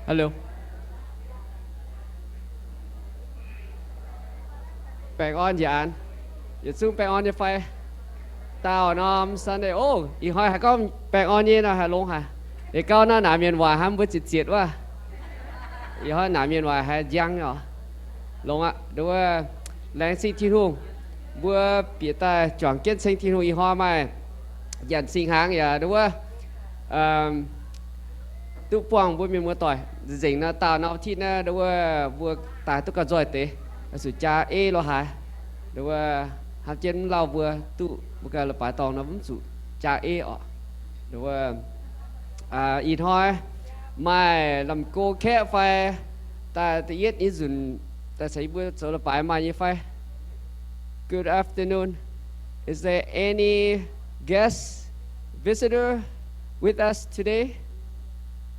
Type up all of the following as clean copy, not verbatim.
Alo. Back on dạ. Giờ xuống back on cho phải. Tao nó Sunday. Ô, ý hỏi hả có back on như nào hả luôn hả? Để câu nó nằm miền ngoài ham với chết quá. Ý hỏi nằm miền ngoài hay giang nhở? Luôn ạ. Đúng rồi. Lãnh sinh thiên hùng. Vừa biết ta chọn kết sinh thiên hùng ý hỏi mà. Dần sinh hàng dạ đúng rồi. Tu quang vui miền mưa tỏi dính nó tao nó thì nó đúng rồi vừa tài tu cả rồi thế sự cha e lo hả đúng rồi hạt trên lao vừa tu vừa cái là bài tòng nó vẫn sự cha e ọ đúng rồi ít thôi mai làm cô khẽ phải ta tự nhiên ít dùn ta thấy bữa số là bài mà như phải. Good afternoon. Is there any guest visitor with us today?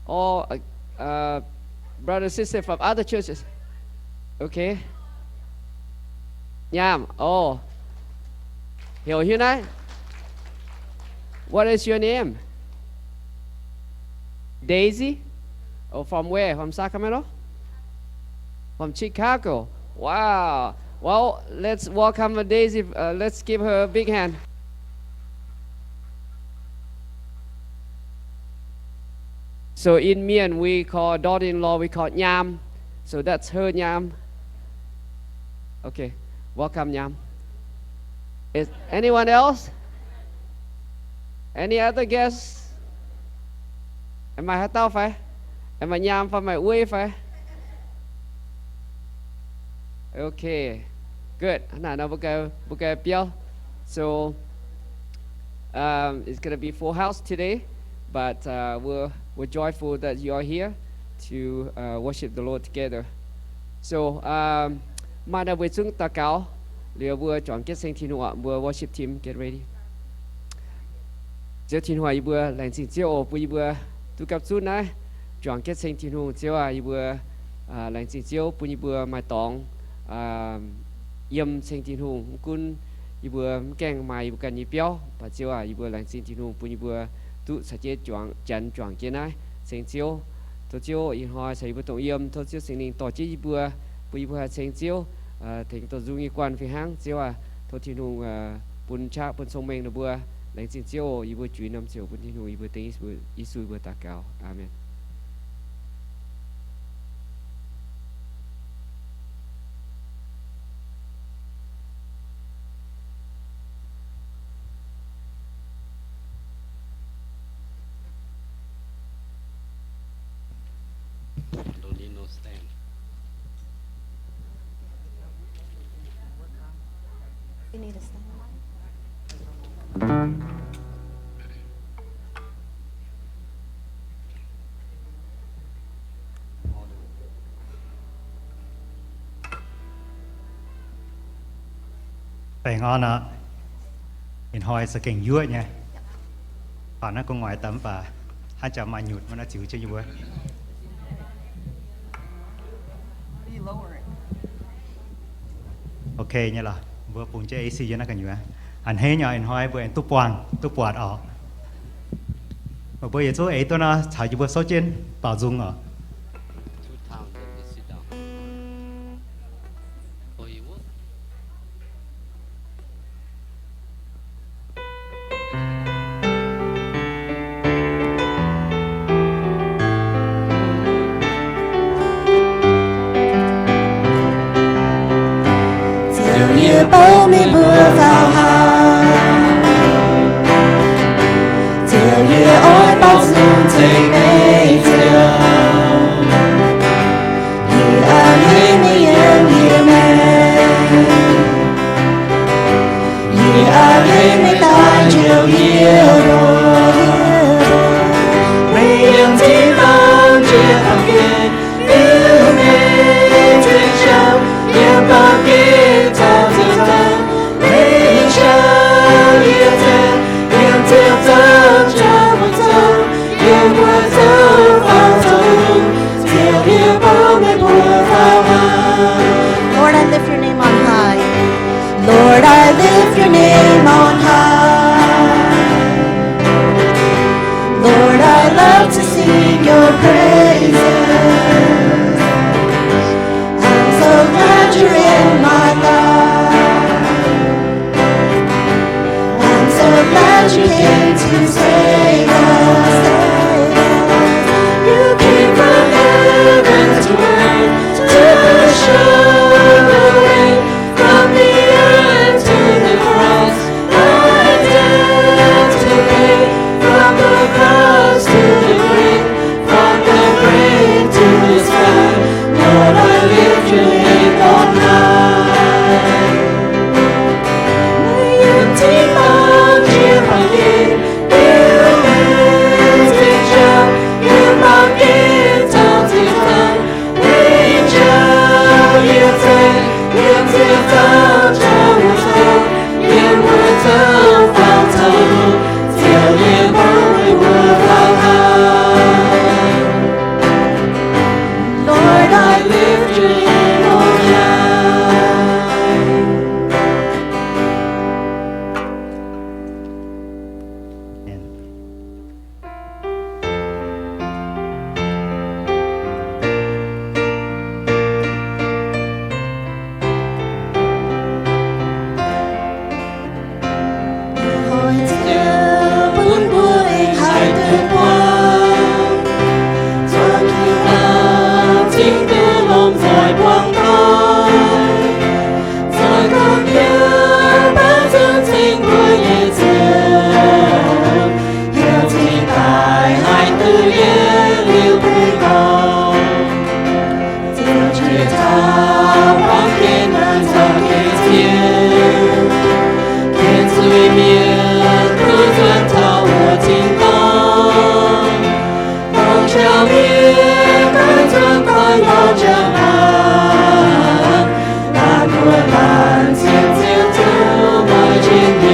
Or brother sister from other churches? Okay. Nham. Oh. Hiểu here này. What is your name? Daisy? Oh, from where? From Sacramento? From Chicago. Wow. Well, let's welcome Daisy. Let's give her a big hand. So in Mian we call daughter-in-law, we call Nham. So that's her Nham. Okay, welcome Nham. Is anyone else? Any other guests? Em mày hát tao phải? Em mày Nham phải mày uy phải? Okay, good. Nah, now buka piao. So it's gonna be full house today, but we're joyful that you are here to worship the Lord together. So, mai đã về xuống ta cáo, liệu vừa chọn kết sinh thiên họa, vừa worship team get ready. Giờ thiên họa vừa lãnh sinh chiếu, vừa tu cấp xuống này, chọn kết sinh thiên họa chiếu vừa lãnh sinh chiếu, vừa mai tòng yếm sinh thiên họa, cũng vừa keng mai vừa cần nhịp béo, và chiếu vừa lãnh sinh thiên họa, vừa tu sẽ chế chọn chế này sinh chiếu tôi chiếu in hoa sẽ bớt tổng yếm tôi chiếu sinh linh tổ chức vừa sinh chiếu thành tôi dùng quan phi hang chiếu tôi thiên hùng bún cha bún sông mình vừa lãnh sinh chiếu vừa chuối năm chiếu bún thiên hùng vừa tính vừa Giêsu vừa tạ cáo. Amen. You need a stand. Bạn ngon ạ. Hiện hồi sẽ kinh dúa nha. Còn nó có ngoài tấm và hai chạm mà nhụt mà nó chịu cho dúa. Ok nha là vừa phun cho AC cho nó cần dúa. Anh hế nhỏ hiện hồi vừa anh tu quạt ở. Và bây giờ số ấy tôi nó thảo dúa số trên bảo dung ở. Bao mi bùa vào hàng Till you ôi bao dung take me down You are here me and here man You are here me ta chiều yêu rồi Mấy em chỉ bao chia thầm kia Yêu mê tuyệt trao Yêu bao kia ta thương ta Mấy trao yêu thương ta cho một dấu Yêu mùa dấu vào dấu Till yêu bao mê bùa vào hàng Lord, I lift your name on high Lord, I lift your name on high Lord, I love to sing your praises tự nhiên liêu thế con giờ chia ta bằng kiên an giờ kê thiên kiên suy miên tu dân thao của chính con mong trao miên con dân con lo chẳng hạn là của làn diên diên thứ mọi trên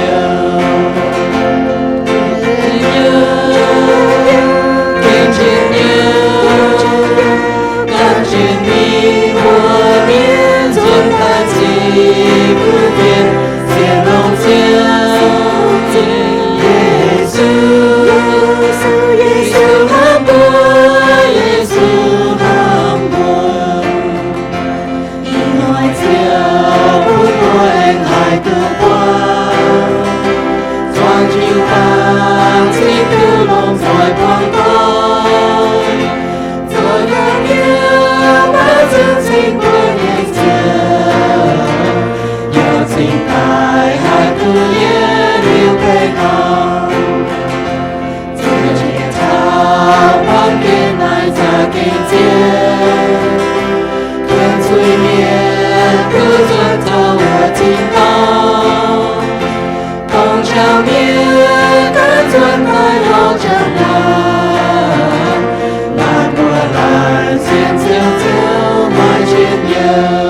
nhiều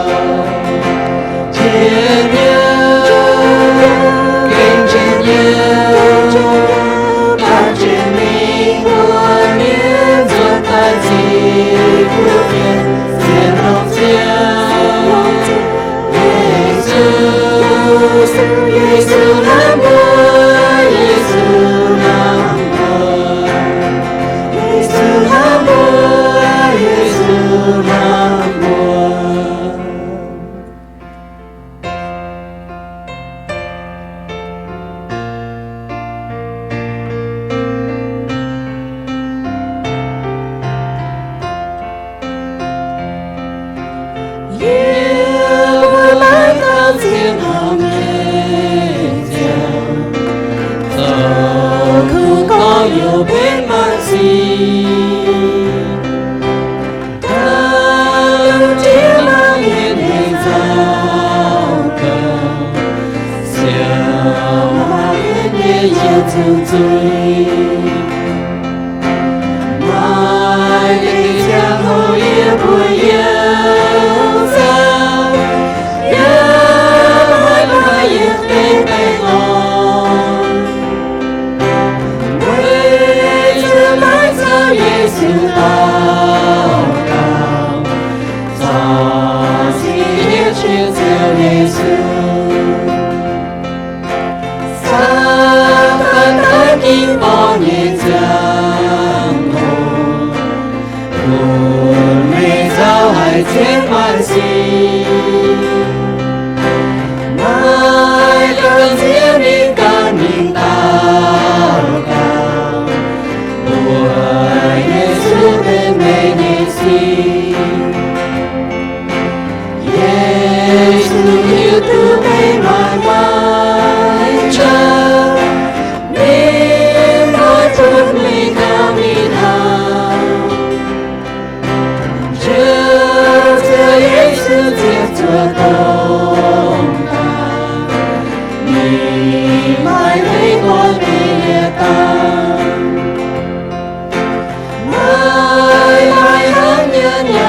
nhân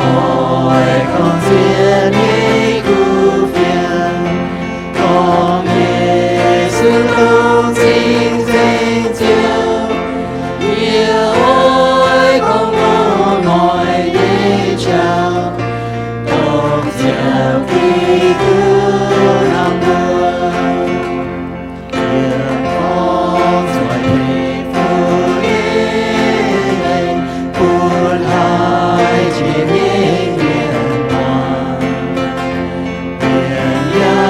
ôi con thiên ý cứu phiền con Giêsu không xin danh chiều yêu ôi con mong mỏi để chào con chào khi cứu nam buồn yêu con rồi thì vui buồn hai chỉ những miền hoa miền ya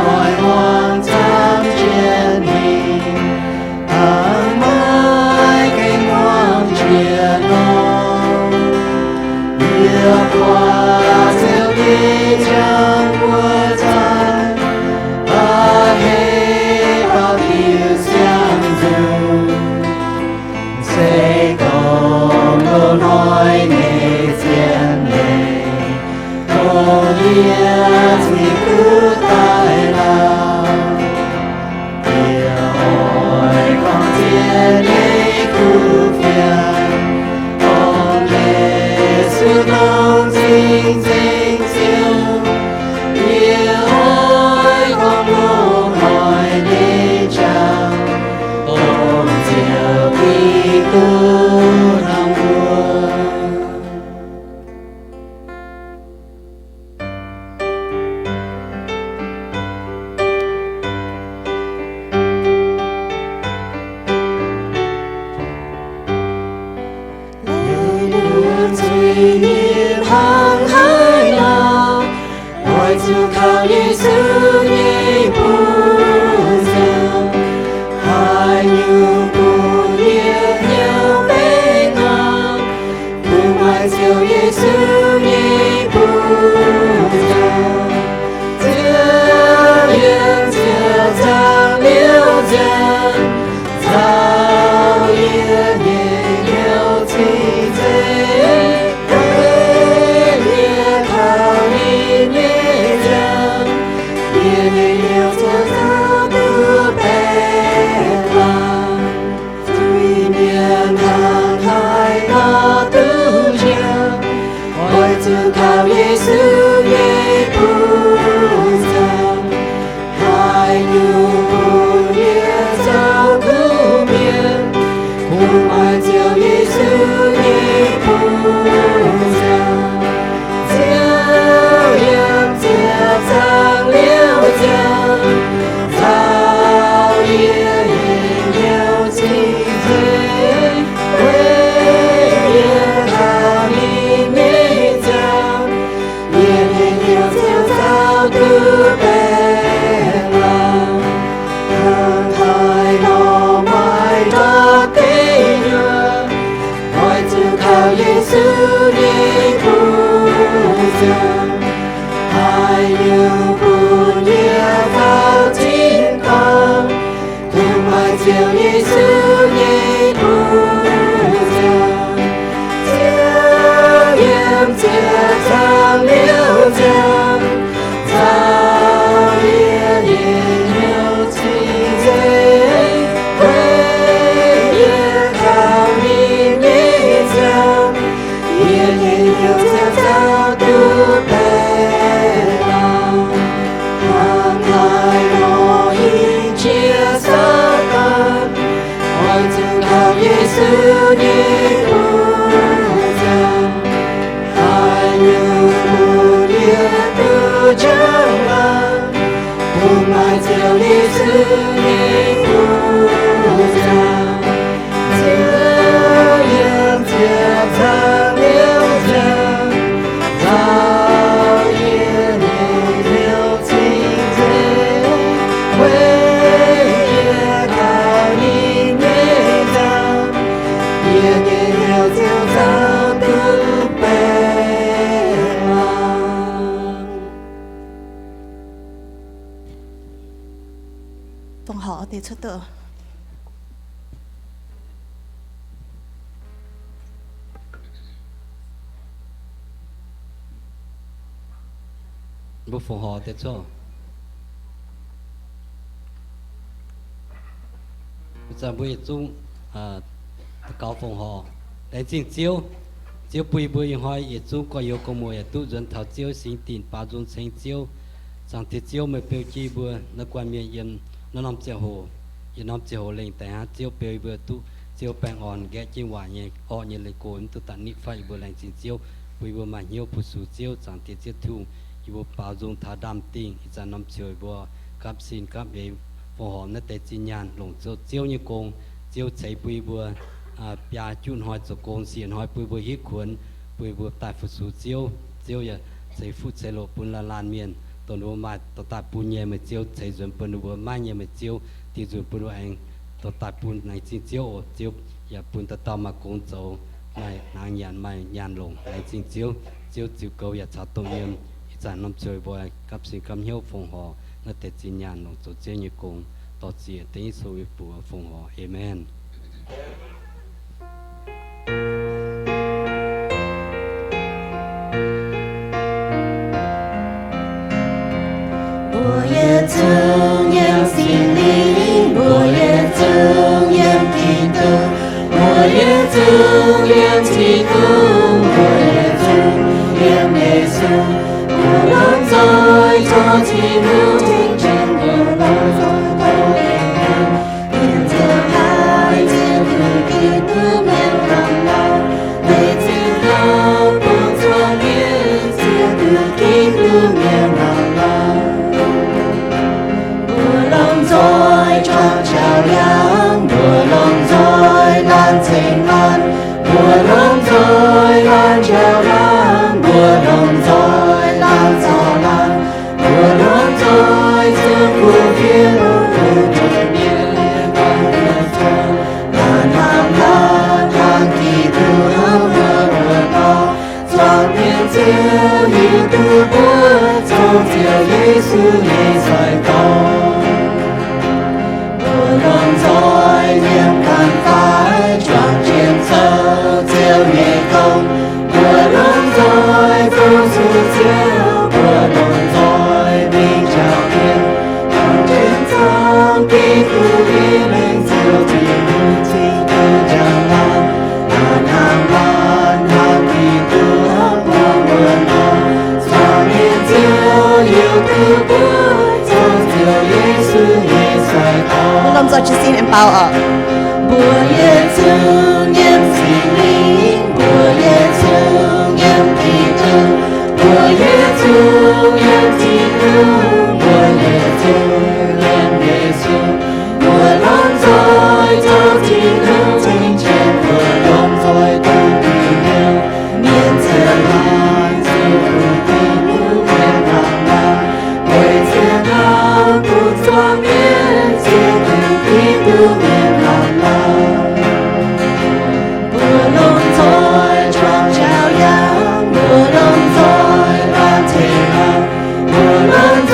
hoài hoang tham chiến đi hàng mãi cánh hoang truyền non yêu qua siêu đi trong mùa dài a hết bao điều sáng dù sẽ còn câu nói nghe thiên đề có nghĩa gì cứ tại nào yêu ôi con thiên ấy cứu phiền con Giêsu không xin danh siêu yêu ôi con muốn hỏi để chào con chiều khi cứu nam buồn lời buồn suy nghĩ hàng hai nào hỏi dù khao Giêsu nhảy buồn giờ hai như buồn yêu nhau bên nhau cùng ai chiều Giêsu nhảy buồn giờ chưa yên chưa giang liêu dần sao yên nhẹ nhau thì thế quê liệt thao đi nhẹ dần yên yêu cho ta đưa bé lòng tuy nhiên hàng hai nó tự nhiên hỏi từ khao Giêsu nhẹ buồn dần hai như buồn yên sao cứu miền cùng ai chiều Giêsu nhẹ buồn dần chiều yên chiều sang liêu dần sao yên nhiều chi thế quê yên hàng yên mê dần yên nhiều chiều sao cứ bên lòng hàng hai nó mãi đó cây nhựa hỏi từ khao Giêsu nhẹ buồn dần hai như buồn nhẹ vào thiên con cùng ai chiều Giêsu nhẹ buồn dần chiều yên chiều sang liêu dần sao yên nhiều chi dễ quê yên khao yên nhẹ dần yên nhiều chiều sao cứ bên lòng hàng hai nó in chia xa con hỏi từ khao Giêsu nhẹ buồn dần hai như buồn yên từ trong lòng cùng ai chiều Giêsu nhẹ buồn dần chiều yên chiều sang liêu dần sao yên nhiều chi thế quê yên khao yên nhẹ dần yên nhiều chiều sao cứ bên lòng Vâng họ thì xuất tự bố phù họ thế cho bây giờ bố chung cáo phù họ đến chính chiếu chiếu bùi bùi hỏi ít chú có yêu có mùi tu dân thảo chiếu sinh tiền ba dân sinh chiếu rằng thì chiếu mới biểu chi bùa nó quan miệng yên nó nằm chiều hồ yên nằm chiều hồ lên tại hát chiếu biểu bùa tu chiếu bèn on ghé chi hòa nhẹ o nhẹ lấy cồn tu tận nít phải bùa lành chiếu bùi bùa mà nhiều bùa sủ chiếu rằng thì chiếu thu bùa ba dân thả đam tiền rằng nằm chiều bùa cáp xin cáp về phù hợp nó để chi nhàn lồng chiếu như cồn chiếu chạy bùi bùa bia chun hỏi cho con xiên hỏi bùi bùi hít khuẩn bùi bùi tại phụ số chiếu giờ xây phụ xây lộ bùn là lan miền tồn bùi mai tồn tại bùn nhẹ mà chiếu xây dồn bùn bùi mai nhẹ mà chiếu thì dồn bùi anh tồn tại bùn này xin chiếu giờ bùn ta tao mà con cháu này nàng nhàn lồng này xin chiếu cầu giờ chặt tông yếm giờ năm chơi bùi cấp xin cầm hiếu phong họ nó để xin nhàn lồng cho chiếu như con tọt chỉ tính số bùi phong họ amen.我也曾仰心灵，我也曾仰基督，我也曾仰基督，我也曾仰耶稣。我能在这基督听见我能在头顶上，面着海见不基督面看来，每天都不做面见不基督面看来。在长桥梁，我能在南京湾，我能在南桥梁，我能在南草栏，我能在自古天路的面万个村，南航南基督和热闹，转面就一个波，走就耶稣也在高。我能在眼看海，窗前走就夜空。我能在走出就，我能在冰角边。窗前走，地图也能走进无尽的江南。南航南基督和我闹，窗面就有个波，走就耶稣也在高。Long Dodge Scene and Bao Up. 我也曾仰心灵，我也曾仰基督，我也曾仰基督，我也曾仰耶稣。我能在这基督听见，我能在道里面，面前来自乎基督面看来，为天堂不做面，见基督面看来。我能在长桥梁，我能在南天南，我能在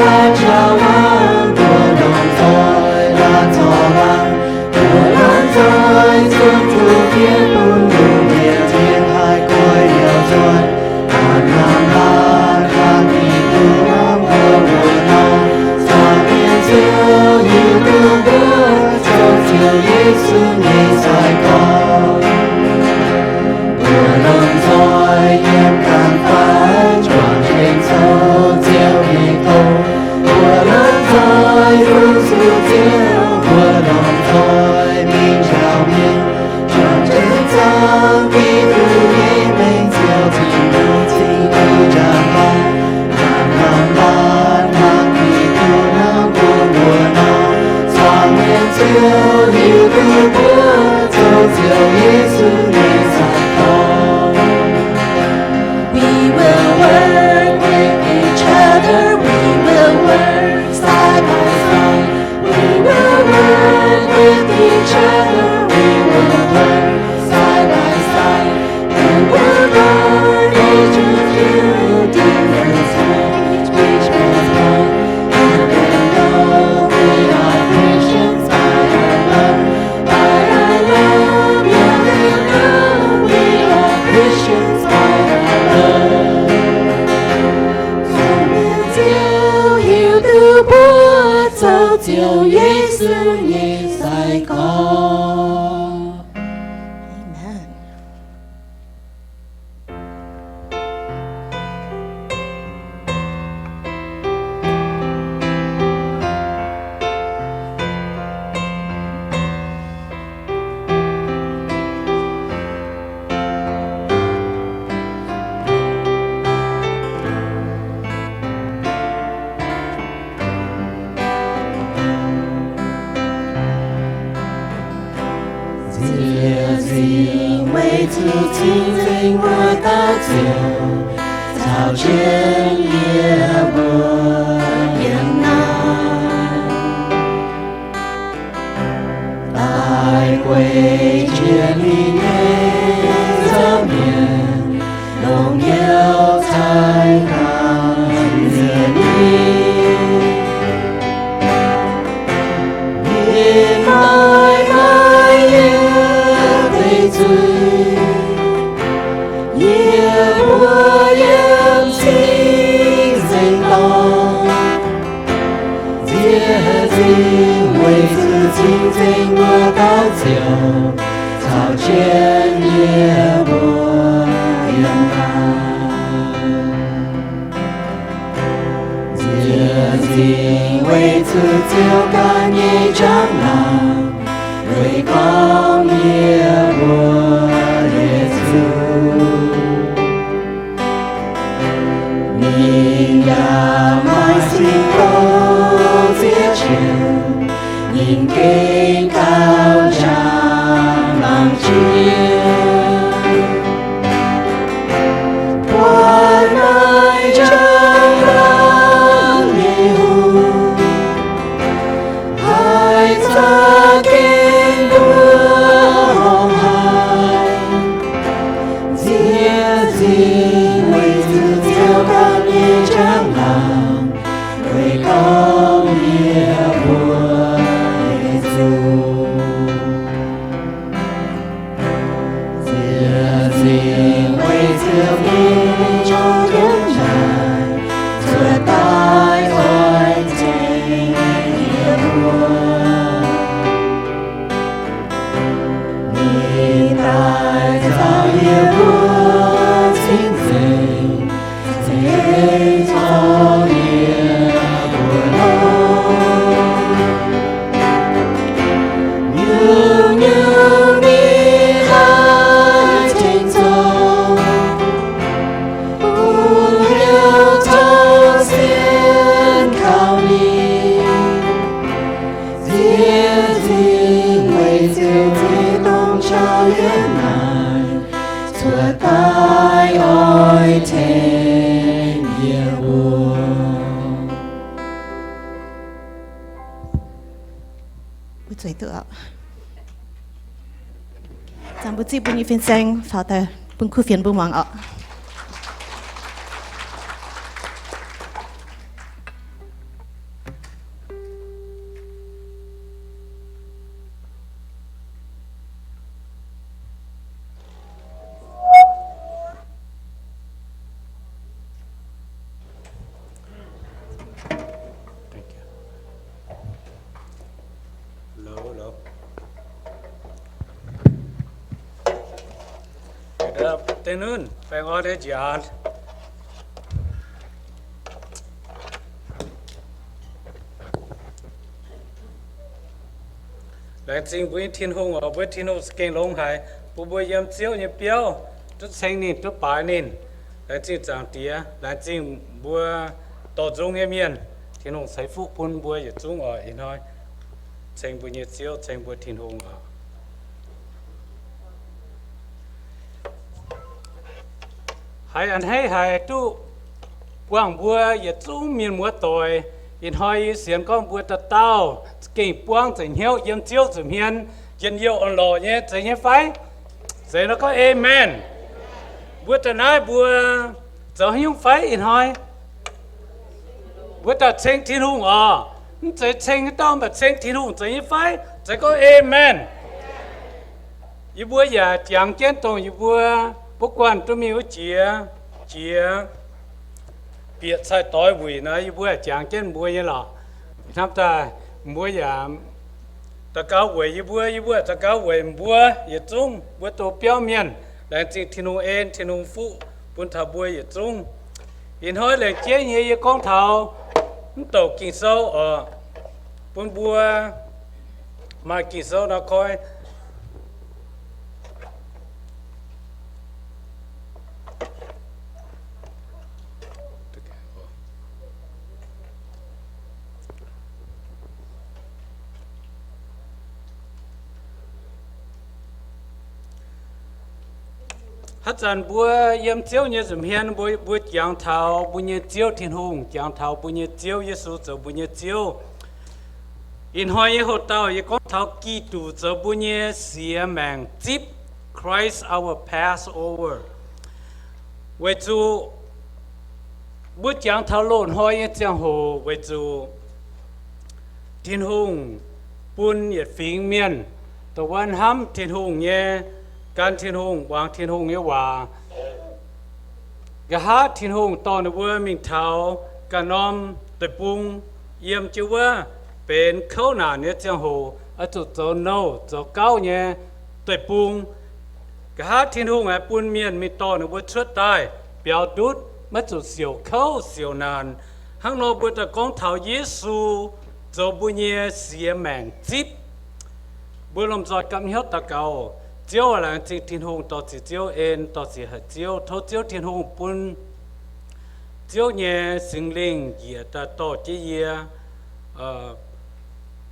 南桥南，我能在南草栏，我能在自古天不如面天海快要转，南航南基督和我闹，上面就有个波，走就耶稣也在高。我能在眼看海，窗前走就一头。我能在付出就，我能在明朝面。窗前走，地图也能走进无尽的江南。南航南基督能过我闹，上面就有个波，走就耶稣也在高。We will work with each other, we will work side by side. We will work with each other, we will work side by side. And we'll learn each of you different ways, each man's way. And we'll know we are Christians by our love, by our love. Yeah, we'll know we are Christians by our love. 上面就有个波，走就耶稣也在高。酒，草间也不言难。百归千里内侧面，龙游才看月明。夜埋埋夜对醉，夜波烟清谁动？结晶为此清净我到酒，草间夜波烟难。结晶为此酒干一张浪，为光夜波耶稣。你呀买心口接前，应给高山浪尖。我乃张浪耶户，海侧经过红海，接近为自酒干一张浪，为高夜波耶稣。接近为自命中人来，做大爱情夜波。你带早夜波清贼，贼早夜波龙。牛牛你来听从，不留从先靠你。接近为自己东朝原来，错待爱情也无。不嘴多啊。咱不知不你分享，发的本库分不忙啊。Tên ơn, phải ngồi để giàn. Lại chính với thiên hùng ở với thiên hùng kênh lông hải, bố bố yếm chiếu như béo, chút xanh nín, chút bài nín. Lại chính chẳng tía, lại chính bố tổ dung em yên, thiên hùng xảy phụ bún bố yếm dung ở yên thôi. Chính bố như chiếu, chính bố thiên hùng ở. Hai anh hai tu quang bùa ye tu miền múa tỏi in hai xiên con bùa tật tao kinh quang chỉnh hiệu yếm chiếu chỉnh hiền yên yêu on lò nhé chỉnh hiền phái vậy nó có amen bùa tật nai bùa giờ hiếu phái in hai bùa tật chỉnh thiên hùng chỉnh tao mà chỉnh thiên hùng chỉnh hiền phái vậy có amen y bùa ya chẳng kiến tông y bùa不管都没有接，别在单位呢，一不讲见不一了，他们在不呀，在高位一不在高位不也中，不到表面，来自天龙 N 天龙富，本头不也中，然后来接嘢一光头，到見收本不買見收那開。hát dần bữa yếm chiếu như dùm hiền bữa giang thảo bữa như chiếu thiên hùng giang thảo bữa như chiếu Giêsu giờ bữa như chiếu in hỏi hồ tao y con thảo kỳ tụ giờ bữa như xìa màng chip Christ our Passover vậy chú bữa giang thảo lộn hỏi y giang hồ vậy chú thiên hùng bún nhiệt phiến miền tàu văn hâm thiên hùng nhéการthiên hùngวางthiên hùngเนี่ยว่า กะฮะthiên hùng ตอนนี้ว่ามิงเท้ากันน้อมตะปุงเยี่ยมจิว่าเป็นเข้าหน้าเนี่ยจังโหอะจุดโจโนโจเก้าเนี่ยตะปุงกะฮะthiên hùng อ่ะปุนเมียนมีตอนนี้ว่าชุดใต้เปียวดุดมาจุดเสียวเข้าเสียวนานหังโนบุตรกองเท้าเยซูโจบุญเนี่ยเสียแมงจิบบุญลมจอดกำเหี้ยวตะเกาchiếu là thiên hùng tỏ chỉ chiếu en tỏ chỉ hạt chiếu thâu chiếu thiên hùng bún chiếu nhẹ sinh linh dìa ta tỏ chỉ dìa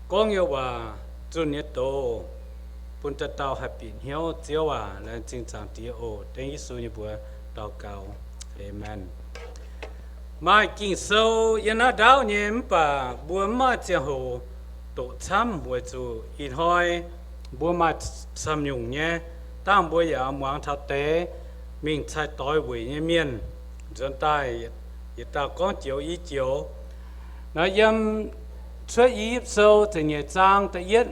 có nhiều và chuẩn nhất tổ bún ta tàu hạt biển hiếu chiếu là chính trạng tiêu ô đến Giêsu như bữa tàu cao amen mai kinh sâu yên na đau nhém bà bữa mai chiang hồ tổ chăm buổi chủ in hoi bữa mai xăm nhung nhé tam bữa giờ muang thao tế mình sai tối buổi nhé miền dân tai giờ ta có chiều ý chiều nó yếm xuất ý sâu thì nhẹ trang tự yết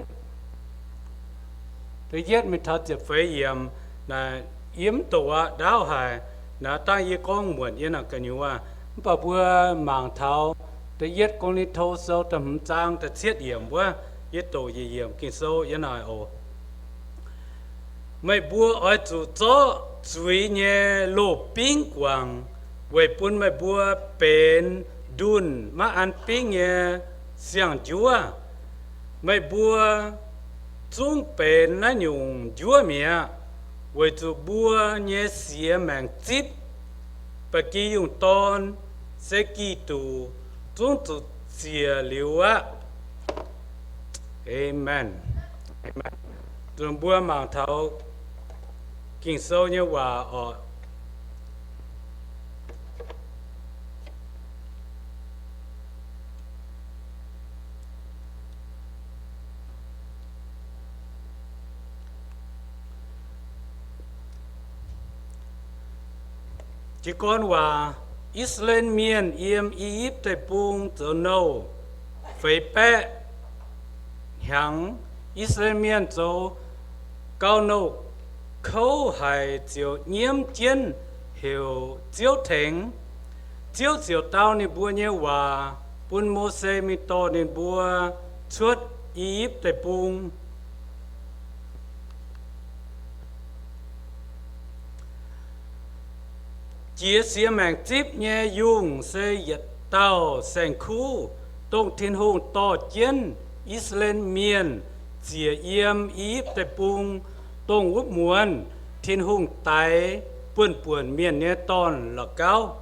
mình thậtจะ phải yếm là yếm tổ đau hại là ta y con muốn yên là cái nhiều bà bữa màng thao tự yết con đi thâu sâu tầm trang tự xét yếm bữa yết tổ gì yếm kinh sâu yên là ồ mấy bữa ở chỗ cho chuối nhẹ lô pin quang vậy bún mấy bữa bền đun mà ăn pin nhẹ xiang chúa mấy bữa chung bền nó nhung chúa mía vậy chỗ bữa nhẹ xía màng chip bà kỳ dùng ton sẽ kỳ tù chung chỗ xía liu á amen amen rồi bữa màng thảo kinh sâu nhưว่าchỉ cònว่าอิสราเอลเมียนเอียมอียิปต์แต่ปุงเจอโนไฟแปะหังอิสราเอลเมียนโจเก้าโนkhâu hải chiếu nhiễm chiến hiểu chiếu thánh chiếu tao nên bùa nhé hòa bùn mô xe mi to nên bùa chuốt Ý tại bùng chia sẻ mảng tiếp nhé dùng xe giật tàu sành khu tông thiên hùng to chiến Israel miền chia yếm Ý tại bùng tông úp muôn thiên hùng tái buồn miền nhé tòn là cao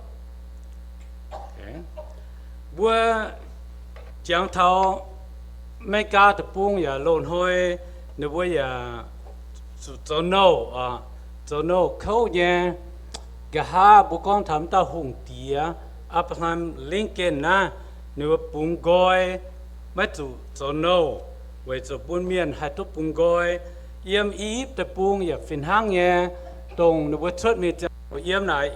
bữa chẳng thao mấy cá tập bung ya lộn hôi nếu bữa ya cho nâu khâu nhé cả hai bố con thắm ta hùng tía Abraham Lincoln na nếu bung gói mấy chủ cho nâu vậy cho buôn miền hai tốt bung gói yếm ý tập bung ya phiền hang nhé tông nếu bữa chốt mi cho yếm này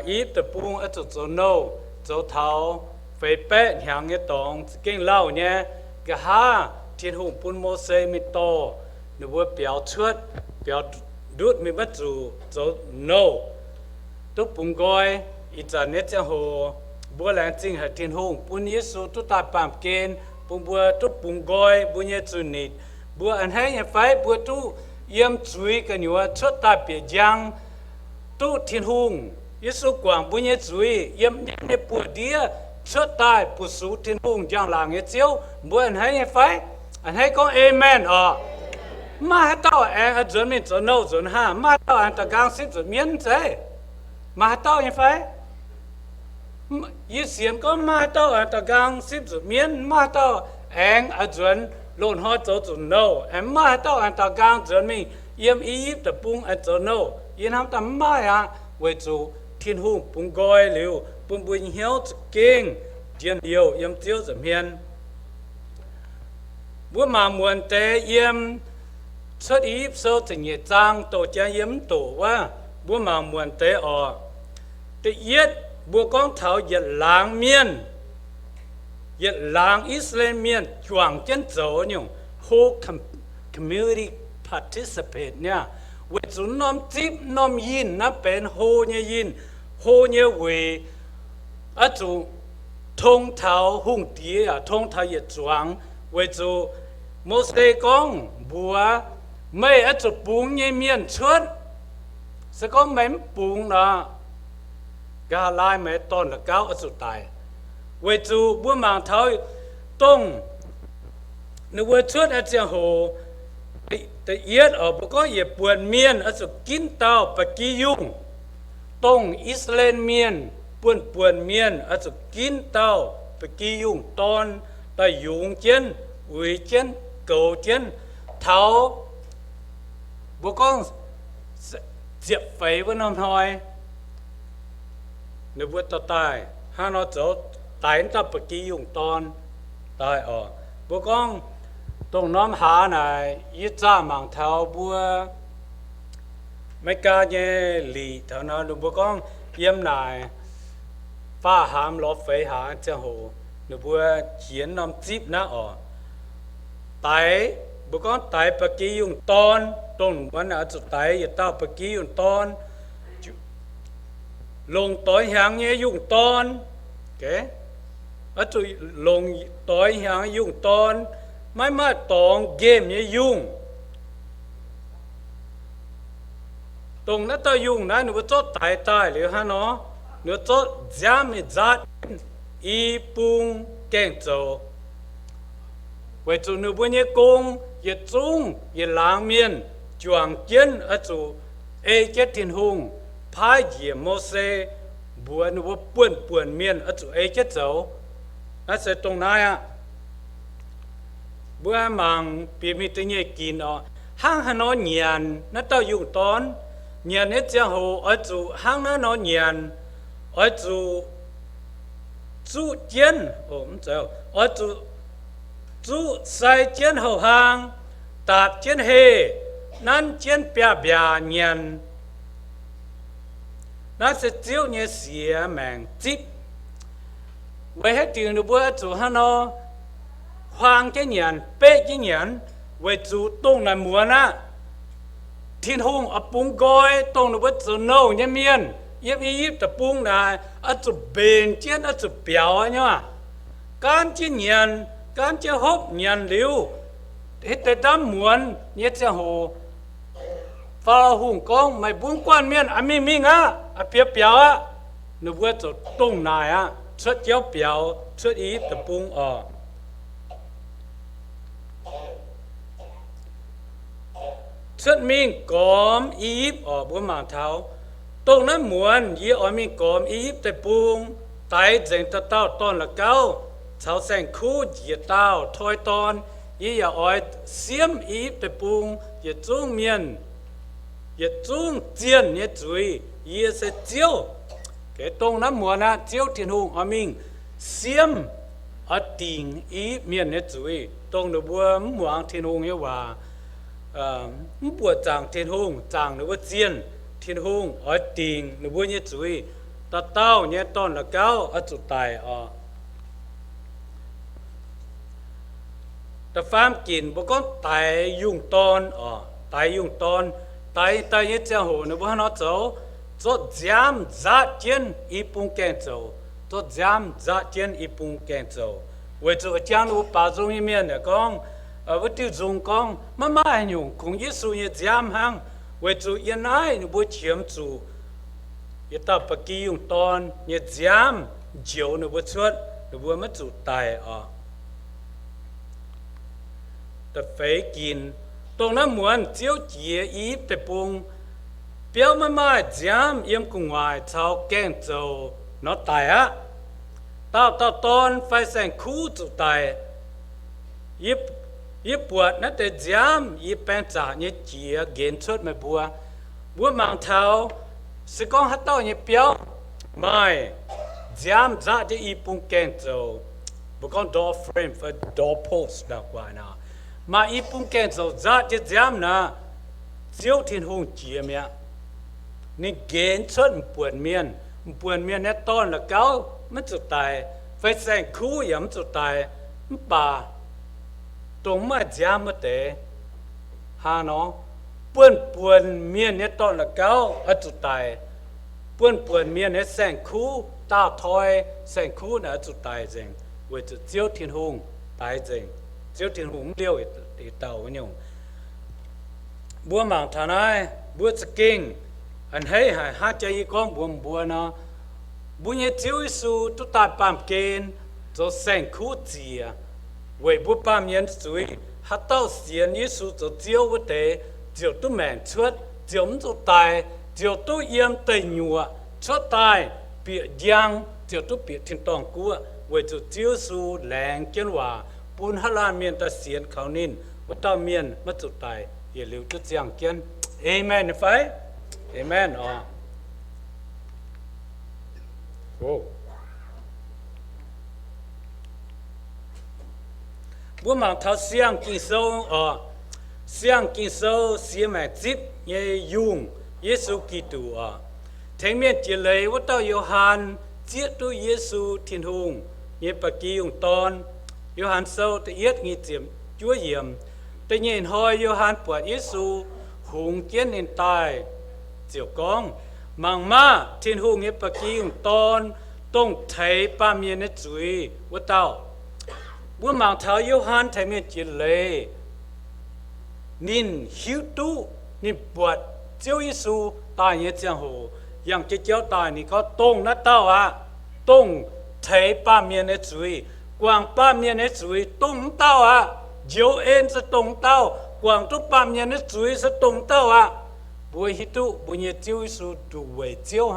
ý tập bung ở chỗ cho nâu cho thao phải bé hàng cái tông kinh lâu nhé cái ha thiên hùng bún mô xe mi to nếu bữa béo chuột béo đút mi bắt dù cho nâu túc bung gói ít giờ nét cho hồ bữa làng chính là thiên hùng bún Giêsu túc ta bám kén bung bữa túc bung gói bún nhé chú nịt bữa anh hay nhé phải bữa tu yếm chuối cái nhúa chuột ta bị giang tu thiên hùng Giêsu quảng bún nhé chuối yếm nhé bữa đĩa xuất tài bút số thiên hùng giang làng nghe chiếu bữa anh hay phải anh hay có amen mà tao anh ở dưới mình chỗ nâu chỗ ha mà tao anh ta gang xin chỗ miễn thế mà tao anh phải ý xiên có mà tao anh ta gang xin chỗ miễn mà tao anh ở dưới lộn hoa chỗ chỗ nâu em mà tao anh ta gang dưới mình yếm ý tập bung anh chỗ nâu yên ham tầm mai à với chủ thiên hùng bung gọi liu bung bung hiếu kinh chiến điều yếm chiếu giảm hiền bữa mà muốn tế yếm xuất ý sâu tình nhiệt trang tổ cha yếm tổ wa bữa mà muốn tế ở tự yết bữa con thảo yết làng Israel miền chuang chân dấu nhung whole community participate nha với chúng nom chip nom yin na bên hồ như yin hồ như về ở chỗ thông thảo hung tía à thông thảo yết chuang với chỗ một số con bùa mấy ở chỗ bùng như miền chuột sẽ có mấy bùng đó gà lai mấy ton là cao ở chỗ tài với chỗ bùa mang thảo tông nếu với chuột ở chỗ hồแต่เอียดออกก็อย่าปวนเมียนอสุกินเตาปะกี้ยุ่งต้องอิสราเอลเมียนปวนเมียนอสุกินเตาปะกี้ยุ่งตอนตะยุงเจนวิเจนเกาเจนเท้าบุกองเจ็บไฟวันน้ำหอยในวัดตายห้าน้อโจตายตั้งปะกี้ยุ่งตอนตายออกบุกองตรงน้ำหาไหนยิ่งจ้ามังเท้าบัวไม่กล้าเย่หลีเท่านั้นหนูบัวก็เยี่ยมไหนฟ้าหามรถไฟหาเจ้าหูหนูบัวเขียนน้ำจิ๊บนะอ๋อไตบัวก็ไตปะกี้ยุ่งตอนตรงวันอาจุไตอย่าเต้าปะกี้ยุ่งตอนลงต่อยหางเงี้ยยุ่งตอนแกอาจุลงต่อยหางยุ่งตอนไม่มาตองเกมเนี่ยยุ่งตรงนั้นตัวยุ่งนะหนูว่าจดตายหรือฮะเนาะหนูจดจำไม่จัดอีปุงแกงโจไว้จูหนูว่าเนี่ยกงอย่าจุงอย่าล้างเมียนจวงเจนอาจูเอเจตินหงพายเหยียมโมเสบัวหนูว่าป่วนเมียนอาจูเอเจโจนั่นเสร็จตรงนั้นอ่ะบัวมังเปียมีตัวเงี้ยกินอ๋อห้างฮานอเนียนนั่นตัวอยู่ตอนเนียนเนี่ยจะหูอ๋อจูห้างนั้นนอเนียนอ๋อจูเจียนโอ้ไม่เจ้าอ๋อจูใส่เจียนหูห้างตาบเจียนเฮนั่นเจียนเปียเนียนนั่นจะเจียวเนี่ยเสียแมงจิบไว้ให้ตื่นดูบัวจูฮานอhoàng cái nhàn bê cái nhàn về chủ tông là muốn á thiên hùng ở bung gói tông là bất chủ nâu nhé miền yếp tập bung là ở chủ bền chiến ở chủ béo ấy nhá can chiến nhàn can chiến hốp nhàn liu hết tới đám muốn nhét xe hồ pha hùng công mày bung quan miền à mi á à béo á nó vừa chủ tông này á xuất chéo béo xuất ý tập bung ở xuất mình còm íp ở bữa mảng tháo tông nó muốn ý ở mình còm íp tại buông tại dành tao ton là cao cháu sang khu diệt tao thôi ton ý ở ở xiêm íp tại buông ý trung miền ý trung tiền ý chuối ý sẽ chiếu cái tông nó muốn á chiếu thiên hùng ở mình xiêm ở tỉnh íp miền ý chuối tông nó bữa muốn thiên hùng nhưว่าปวดจางเทียนหงจางหรือว่าเจียนเทียนหงอ้อยติงหรือว่าเนี่ยจุยตาเต้าเนี่ยต้นละเก้าอจุตายอ๋อแต่ฟาร์มกินบอกก็ตายยุ่งตอนอ๋อตายยุ่งตอนตายเนี่ยเจ้าหูหรือว่าน้อเจ้าจดจำจัดเจียนอีปุ่งแกงเจ้าจดจำจัดเจียนอีปุ่งแกงเจ้าเวจูจางรู้ป่าจงมีเมียนเนี่ยก็ว่าที่จงกองมาอยู่คงยิสุยจามหังเวจูยันไอ้หนูบัวเฉียมจูยตาปกี้ยุงตอนยจามเจียวหนูบัวชดหนูบัวมาจูตายอ่ะแต่เฟกินตรงนั้นเหมือนเจียวเจียอีไปปุงเปียวมาจามเยี่ยมกุ้งวายชาวแกงโจนอตายอ่ะตาตอนไฟแสงคู่จูตายยิบปวดนั่นแต่จามยิบแป้งจ่าเนี่ยเจียเกณฑ์ชดไม่บัว bữa mang thảo sự con hát tao như béo mai giam ra cho y bung kèn rồi bữa con door frame và door post đặc quả nào mà y bung kèn rồi ra cho giam na chiếu thiên hùng chia mẹ nên ghen xuất buồn miền nét to là cáo mất chủ tài phải sang khu yếm chủ tài bà tụng mà giam mất tế hà nó buồn miền nét to là cáo ở chủ tài buồn miền nét sang khu ta thôi sang khu là chủ tài rằng với chủ chiếu thiên hùng tài rằng chiếu thiên hùng liêu để tàu với nhau bữa mảng thà này bữa sẽ kinh anh thấy hai trái con buồn buồn nó bữa nhớ chiếu Giêsu tụt ta bám kên cho sang khu gì à vậy bữa bám nhân suy hát tao xiên Giêsu cho chiếu với thế chiếu tụi mình chuột chiếu tụi tài chiếu tụi yếm tây nhựa chuột tài bị giang chiếu tụi bị thiên tòng cua vậy cho chiếu Giêsu làng kiến hòa buồn hát la miền ta xiên khảo nín với ta miền mất tụi tài giờ liệu tụi giang kiến amen phải amen Wow. Bữa mà thao xiang kinh sâu xiang mà zip ye dùng Giêsu Kitô thánh miền chỉ lấy vất tao Gioan giết tu Giêsu thiên hùng ye bạc kỳ dùng ton Gioan sâu tự yết nghi tiệm Chúa yểm tự nhiên hỏi Gioan bọt Giêsu hùng kiến nên tài diệu con mang ma thiên hùng ye bạc kỳ dùng ton tông thấy ba miền nét chuối vất tao bữa mang thảo Gioan thầy miền chỉ lấy nín hiếu tu nín bọt chiếu Giêsu tài như giang hồ yang cái chiếu tài này có tông nó tao tông thấy ba miền nét chuối quảng ba miền nét chuối tông tao diệu en sẽ tông tao quảng tu ba miền nét chuối sẽ tông tao bữa hiếu tu bữa như chiếu Giêsu đủ về chiếu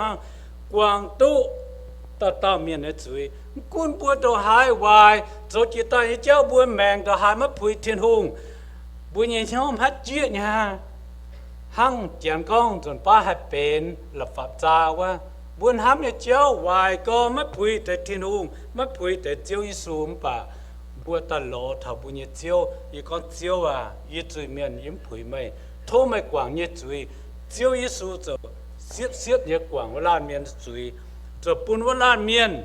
quảng tu ta miền nét chuối quân bữa đồ hai hoài rồi chỉ ta như cháu bữa mèn đồ hai mất bụi thiên hùng bữa nhìn cháu hát chuyện nha hăng chèn con rồi ba hai bên là pháp gia quá bữa hám như cháu hoài có mất bụi tại thiên hùng mất bụi tại chiếu Giêsu bà bữa ta lộ thảo bữa như chiếu như con chiếu như chuối miền yếm bụi mày thô mày quảng như chuối chiếu Giêsu rồi xiết như quảng với lan miền chuối rồi bún với lan miền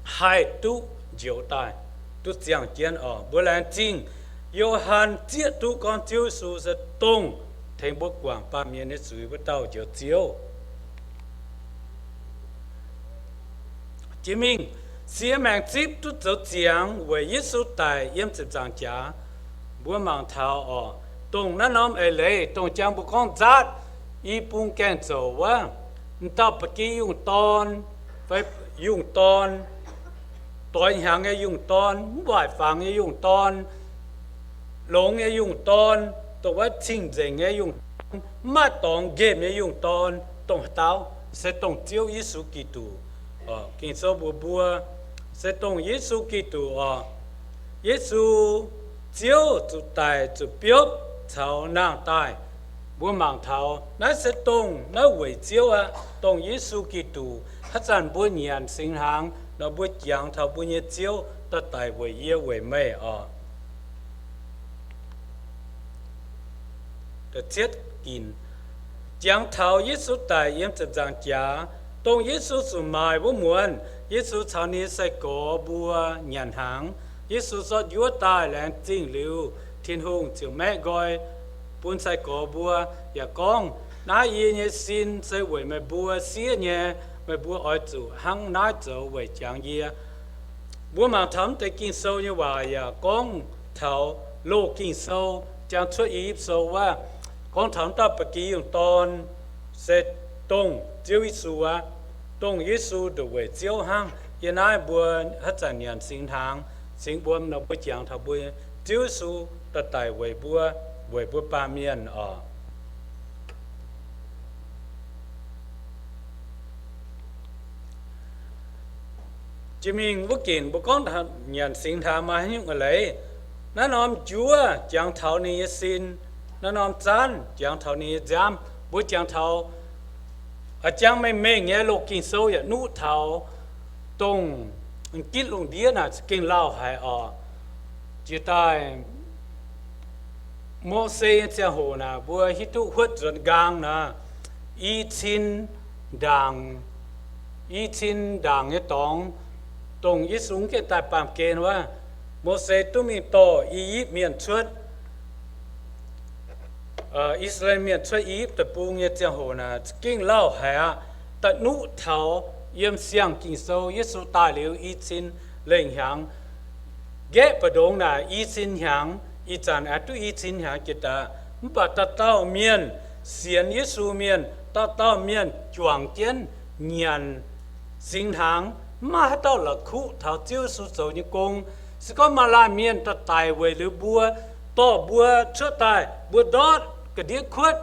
hai tu diệu tài tu giảng kiến bữa lan chính Gioan giết tu con chiếu Giêsu sẽ tung thành bộ quảng ba miền để suy với tàu diệu chiếu chỉ mình xía mạng chip tu走讲为Giêsu tài yếm chụp giảng giá bữa mang thảo tung nó nôm ấy lấy tung giảng bộ con giát y bung kèn dầu tao bật ký dùng ton phải dùng ton tối hàng nghe dùng ton vải phẳng nghe dùng ton lông nghe dùng ton tổ quá chinh dễ nghe dùng mà tông game nghe dùng ton tông tao sẽ tông chiếu Giêsu Kitô kinh số bùa sẽ tông Giêsu Kitô Giêsu chiếu chủ tài chủ biểu thảo nàng tài bữa mang thảo nó sẽ tông nó quỷ chiếu tông Giêsu Kitô hát sản bữa nhàn sinh hàng nó bữa giảng thảo bữa nhiệt chiếu ta tài quỷ yêu quỷ mê để chết kín giảng thảo Giêsu tài yếm chụp giảng giá tông Giêsu sự mài bữa muộn Giêsu chào ní sẽ có bữa nhàn hàng Giêsu rót chúa tài lén chính lưu thiên hùng chiều mẹ gọi buôn sai có bùa ya con na y nhé xin sai về mẹ bùa xía nhé mẹ bùa ở chủ hăng na chỗ về chẳng gì bùa mà thắm tới kinh sâu như vậy ya con thảo lô kinh sâu chẳng xuất ý sâu wa con thắm ta bậc kỳ dùng ton sẽ tông chiếu Giêsu tông Giêsu được về chiếu hăng hiện nay bùa hết chẳng nhận sinh tháng sinh bùa nó bùa chẳng thảo bùa chiếu Giêsu ta tại về bùa ba miền chỉ mình vô kiện bố con nhận sinh tham mà những người lấy nó nôm chúa chẳng thảo ni xin nó nôm chán chẳng thảo ni giam bữa chẳng thầu ở chẳng mấy mấy nghe lục kinh sâu ya nụ thầu tông kít lùng đĩa là kinh lao hay ở chỉ tại mô xe cha hồ na bữa hít tu hút rồi gang na y chín đàng cái tông y súng cái tài phạm kénว่าmô xe tu mi to y miền chuột Israel miền chuột y tập bung cái cha hồ na kinh lao hay à tận nụ thảo yếm xiang kinh sâu Giêsu tài liu y chín lệnh hàng ghé bờ đông na y chín hàng y chán ở tu y chín hàng kita bắt tao miền xiên Giêsu miền tao miền chuang kiến nhận sinh tháng mà tao là khu thảo chiếu số số như công sẽ có mà làm miền ta tài về lưỡi bùa to bùa chữa tài bùa đót cái đĩa khuất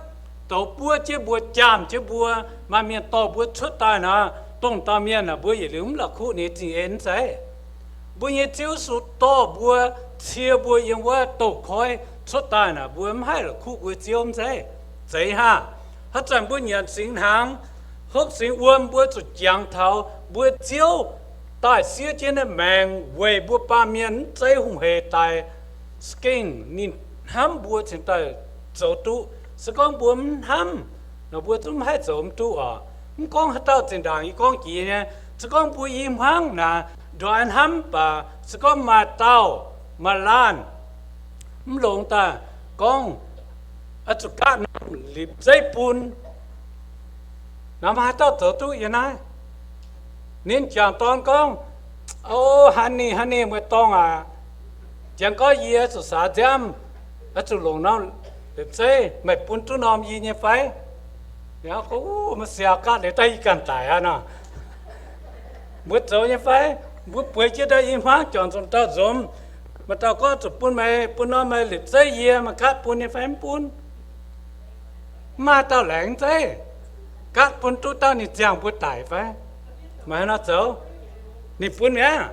tàu bùa chế bùa chạm chế bùa mà miền to bùa chữa tài nè tông ta miền là bùa gì lưỡi là khu này chỉ ến thế bùa như chiếu số to bùa chia bùa yên qua tàu khói chữa tài nè bùa hay là khu bùa chiếu thế thế ha hết trận bùa nhận sinh tháng hốc sinh uốn bùa chủ giang thảo bùa chiếu tại xưa trên này mèn về bùa ba miền trái hùng hệ tại skin nhìn ham bùa trên tại dấu tu sẽ con bùa ham nó bùa chúng hay dấu tu à con hết tao trên đàng con gì nè sẽ con bùa im hăng nè đoàn ham và sẽ con mà tao mà lan lồng ta con ở chỗ cá lip dây bùn nằm hai tao dấu tu vậy này nên chẳng toàn con ô honey mới tông à chẳng có gì ở chỗ xã giam ở chỗ lồng nó được chơi mày bún chú nòm gì như phải nhớ có mà xèo cá để tay cần tải à nè bữa tối như phải bữa chiều đây im hóa chọn trong tao zoom mà tao có chỗ bún nó mày lịch chơi gì mà cắt bún như phải bún mà tao lạnh thế cắt bún chú tao thì chẳng bún tải phải mà nó xấu nị bún nhá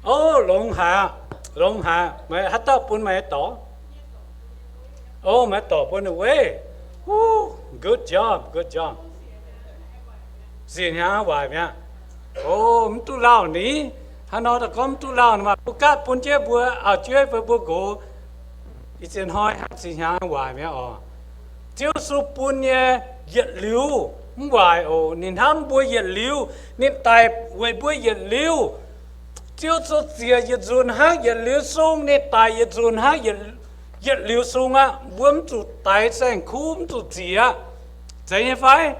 ô lồng hà mày hát tao bún mày tỏ ô mày tỏ bún away good job xin nhá hoài nhá ô tu lao ní hắn nói là có tu lao mà bu cát bún chế bùa à chế với bùa gỗ ít xin hỏi xin nhá hoài nhá chiếu số bún nhé nhiệt liu ngoài ồ nên ham bùi nhiệt liu nên tài về bùi nhiệt liu chiếu số xìa nhiệt dồn hát nhiệt liu sung nên tài nhiệt dồn hát nhiệt liu sung á buông chủ tài sang khum chủ xìa vậy như phải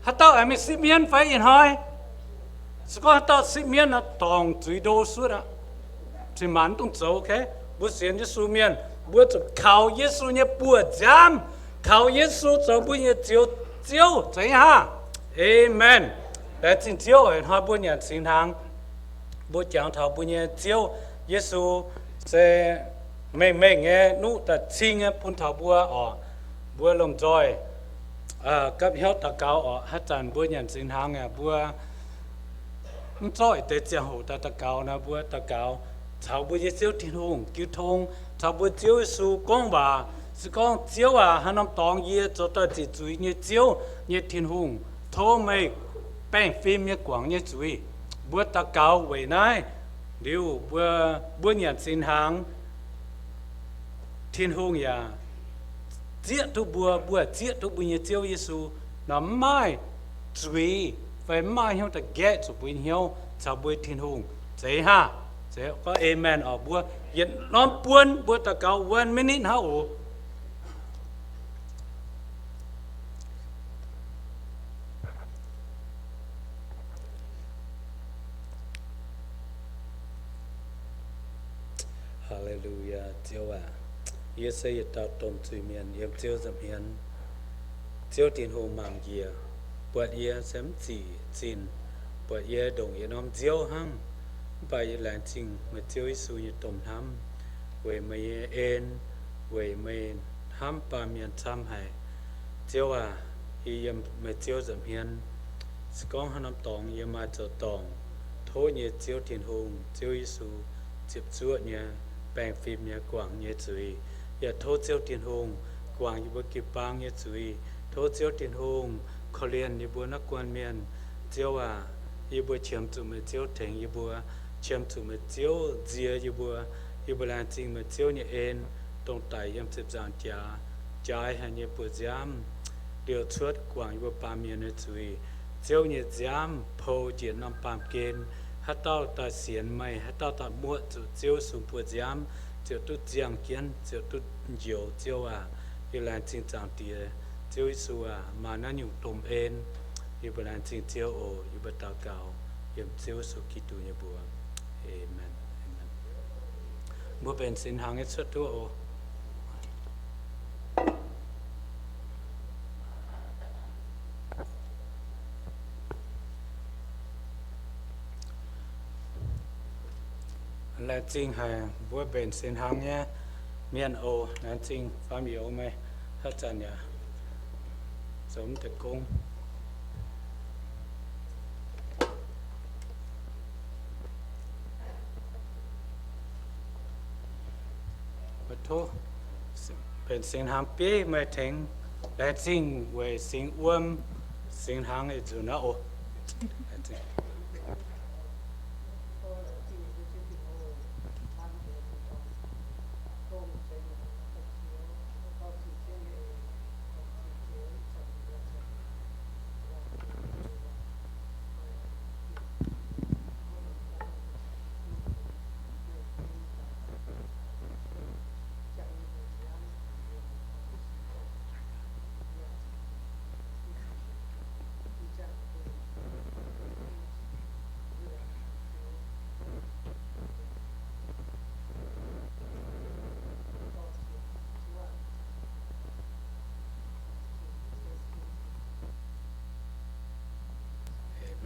hát tao em xí miên phải yên hỏi sẽ có hát tao xí miên là tòng chuối đô suốt á chỉ mắn tung dấu ok bùi xiên như su miên bùi chủ khảo Giêsu như bùa giam khảo Giêsu cho bùi như chiếu thấy ha amen để xin chiếu ở hai bữa nhận sinh tháng bữa chẳng thảo bữa nhận chiếu Giêsu sẽ mình nghe nụ ta xin nghe bún thảo bữa lồng trôi cấp hiếu ta cao ở hát tràn bữa nhận sinh tháng nghe bữa trôi để chẳng hổ ta cao na bữa ta cao thảo bữa chiếu thiên hùng cứu thông thảo bữa chiếu Giêsu con bà sự con chiếu à hắn năm tòng gì cho ta chỉ chú ý như chiếu như thiên hùng thô mày bèn phim như quảng như chú ý bữa ta cao về này điều bữa nhận xin hàng thiên hùng ya giết tu bữa giết tu bữa như chiếu Giêsu nó mai chú ý phải mai hiếu ta ghét cho bữa hiếu cho bữa thiên hùng thế ha thế có amen ở bữa hiện nó buồn bữa ta cao 1 minute hả ổ Hallelujah, chiếu à, yêu xây tạo tôm suy miền, yêu chiếu dầm hiền, chiếu tiền hồ màng kia, bữa yêu sớm chỉ xin, bữa yêu đồng yêu nom chiếu hăng, bài làng trình mà chiếu Giêsu như tôm tham, về mấy en, về mấy tham ba miền tham hải, chiếu à, yêu mà chiếu dầm hiền, con hắn năm tòng yêu mà cho tòng, thôi như chiếu tiền hồ, chiếu Giêsu, chụp chuột nha. Bèn phim nhà quảng nhà chửi, nhà thô chiếu tiền hùng, quang như bữa kịp bang như chuối thô chiếu tiền hùng khó liền như bữa nó quan miền chiếu như bữa chiếm tụ mà chiếu thành như bữa chiếm tụ mà chiếu dìa như bữa làm chính mà chiếu như en tông tài em tiếp giảng trái hay như bữa giam điều suốt quang như bữa ba miền như chuối chiếu như giam phô diện năm bám kên hát tao ta xiên mày hát tao ta mua chiếu xuống bữa giam chiếu tu giang kiến chiếu tu nhiều chiếu như là chính trang tiề chiếu isu mà nó nhung tôm en như bữa làm chính chiếu ô như bữa tao cao yếm chiếu số kỹ tu như bữa amen amen bữa bên xin hàng hết suốt tu ô là chính hay bữa bên xin hàng nhé miền ô là chính phạm yếu mày hết chân nhá giống thực cung bất thô bên xin hàng bế mày thành là chính về xin uom xin hàng ấy dù nó ô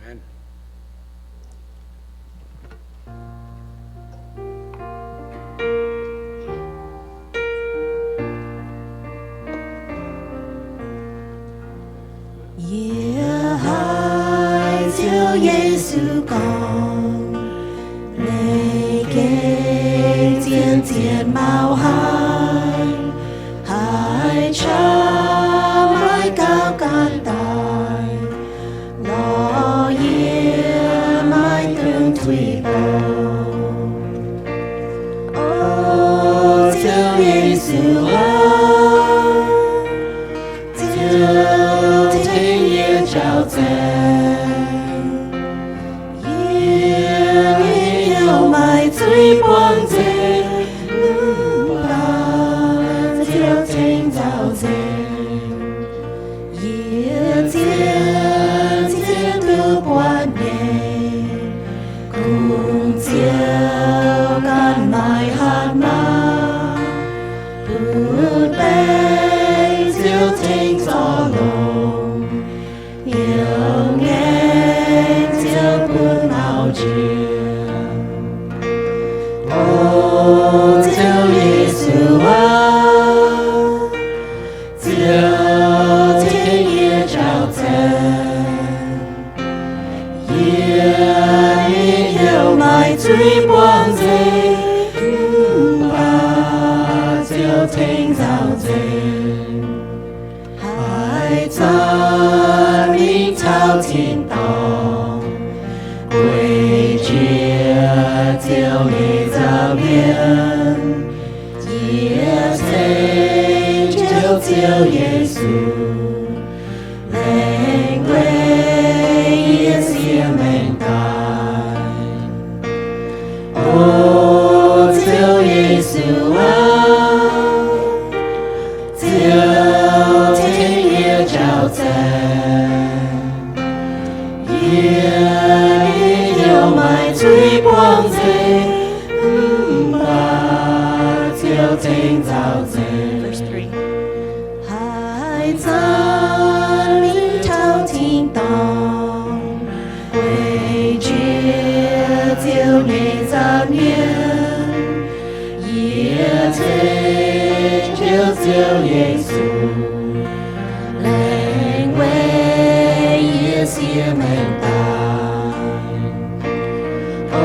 amen. Hai chiều Giêsu con lê kê thiên thiên mạo hai hai cha mái cao can tài lo yê mái tương thủy bầu ô chiều Giêsu ơi chiều thiên nhiên trao dâng yêu mãi tuy quang dê ba chiều thiên giao dâng yêu thiên thiên tư quan nhẹ cùng chiều can mãi hát ma bút bay chiều thiên gió lồng yêu nghe chiều buồn mạo chiều ô chiều Giêsu ơi chiều thiên nhiên trao dâng yêu mãi tuy quang dê ba chiều thiên giao dâng hai ta minh thao thiên tòng quê chia chiều lệ giao biên chia thế chiều Giêsu lên quê yên xia mệnh tài ô chiều Giêsu ơi chiều thiên nhiên trao dâng yêu mãi tuy quang dê ba chiều thiên giao dâng hai ta minh thao thiên tòng quê chia chiều lệ giao niên yê thế chiều Giêsu lên quê yê xia mệnh tài ô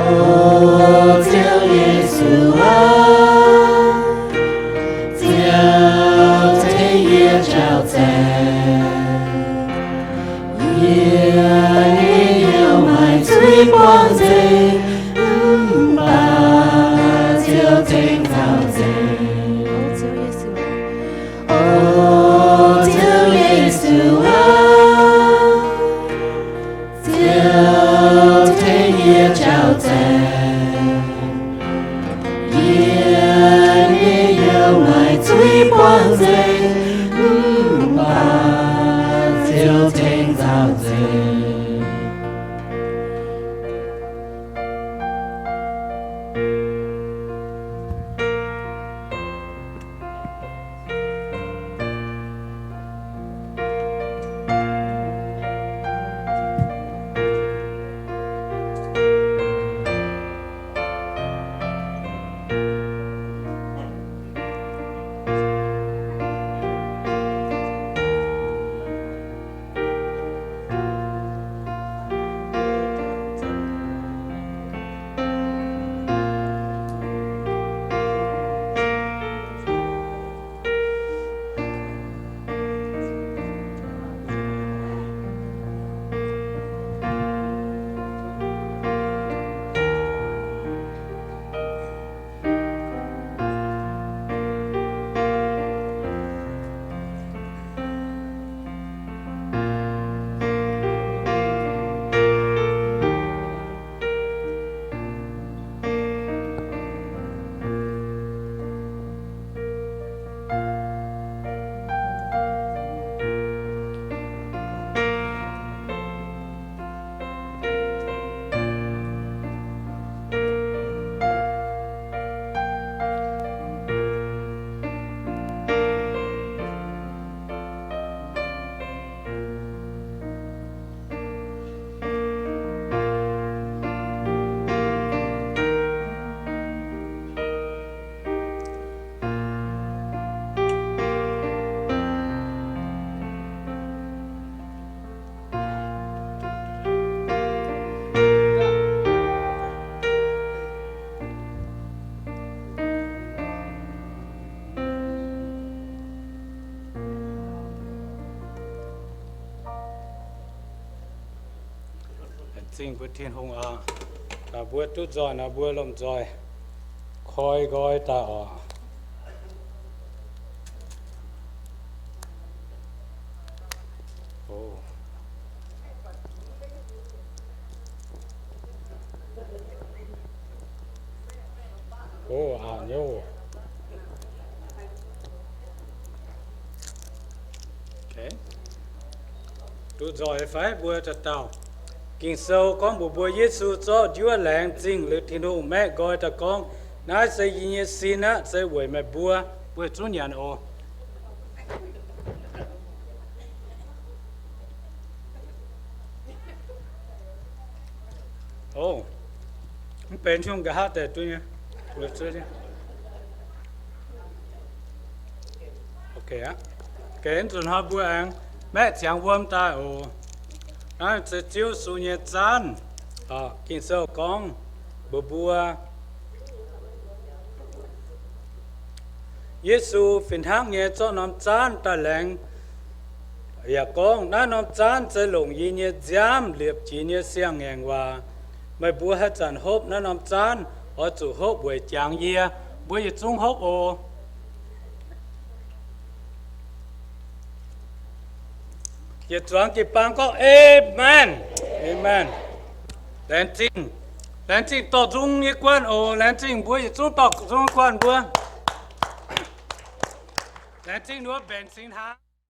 chiều Giêsu ơi chiều thiên chính bữa thiên hùng à là bữa tút giỏi là bữa lom giỏi khói gói ta à nhô okay tút giỏi phải bữa chặt tàu kinh sâu con bùa bùa Giêsu cho Chúa làng chính lữ thiên hùng mẹ gọi ta con nói sẽ gì xin á sẽ quay mẹ bùa bùa chủ nhận ô bên trong cái hát để tôi nhé được chưa nhé ok á cái anh tuần học bữa ăn mẹ chẳng quan ta ô nó sẽ chiếu số nhật chán kinh sâu con bùa bùa Giêsu phiền hăng nhẹ cho nắm chán ta leng ya con na nắm chán sẽ lồng yi nhẹ giam liệp chỉ nhẹ xiang ngeng và mày bùa hết chán hốp na nắm chán ở chủ hốp buổi chàng ye buổi trung hốp ô ye chuang ki pang có amen amen lên chính tổ trung như quan ô lên chính buổi trung tộc trung quan bùa lên chính nữa bền xin ha